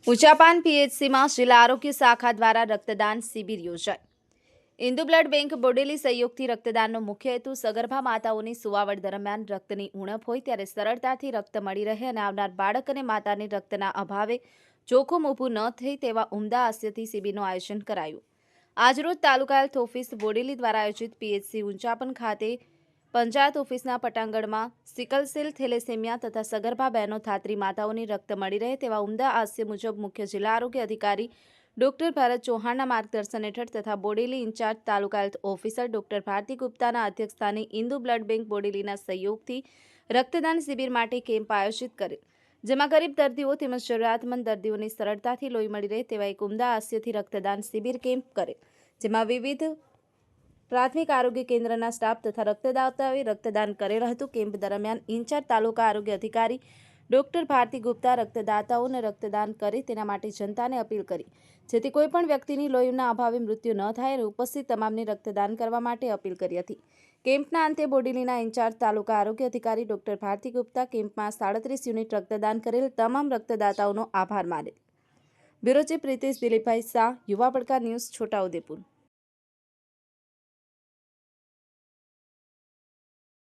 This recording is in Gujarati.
ઉંચાપાન પીએચસીમાં જિલ્લા આરોગ્ય શાખા દ્વારા રક્તદાન શિબિર યોજાઈ। ઇન્દુ બ્લડ બેંક બોડેલી સહયોગથી રક્તદાનનો મુખ્ય હેતુ સગર્ભા માતાઓની સુવાવડ દરમિયાન રક્તની ઉણપ હોય ત્યારે સરળતાથી રક્ત મળી રહે અને આવનાર બાળક અને માતાને રક્તના અભાવે જોખમ ઊભું ન થાય તેવા ઉમદા આશયથી શિબિરનું આયોજન કરાયું। આજરોજ તાલુકા હેલ્થ ઓફિસ બોડેલી દ્વારા આયોજિત પીએચસી ઉંચાપન ખાતે પંચાયત ઓફિસના પટાંગણમાં સિકલ સેલ થેલેસેમિયા તથા સગર્ભા બહેનો ધાત્રી માતાઓની રક્ત મળી રહે તેવા ઉમદા આશય મુજબ મુખ્ય જિલ્લા આરોગ્ય અધિકારી ડોક્ટર ભારત ચૌહાણના માર્ગદર્શન હેઠળ તથા બોડેલી ઇન્ચાર્જ તાલુકા હેલ્થ ઓફિસર ડોક્ટર ભારતી ગુપ્તાના અધ્યક્ષસ્થાને ઇન્દુ બ્લડ બેંક બોડેલીના સહયોગથી રક્તદાન શિબિર માટે કેમ્પ આયોજિત કરેલ, જેમાં ગરીબ દર્દીઓ તેમજ જરૂરિયાતમંદ દર્દીઓને સરળતાથી લોહી મળી રહે તેવા એક ઉમદા આશયથી રક્તદાન શિબિર કેમ્પ કરેલ, જેમાં વિવિધ પ્રાથમિક આરોગ્ય કેન્દ્રના સ્ટાફ તથા રક્તદાતાઓએ રક્તદાન કરેલ હતું। કેમ્પ દરમિયાન ઇન્ચાર્જ તાલુકા આરોગ્ય અધિકારી ડોક્ટર ભારતી ગુપ્તા રક્તદાતાઓને રક્તદાન કરે તેના માટે જનતાને અપીલ કરી, જેથી કોઈપણ વ્યક્તિની લોહીના અભાવે મૃત્યુ ન થાય અને ઉપસ્થિત તમામને રક્તદાન કરવા માટે અપીલ કરી હતી। કેમ્પના અંતે બોડેલીના ઇન્ચાર્જ તાલુકા આરોગ્ય અધિકારી ડોક્ટર ભારતી ગુપ્તા કેમ્પમાં 37 યુનિટ રક્તદાન કરેલ તમામ રક્તદાતાઓનો આભાર માનેલ। બ્યુરો ચીફ પ્રીતિશ દિલીપભાઈ શાહ, યુવા પડકાર ન્યૂઝ, છોટાઉદેપુર।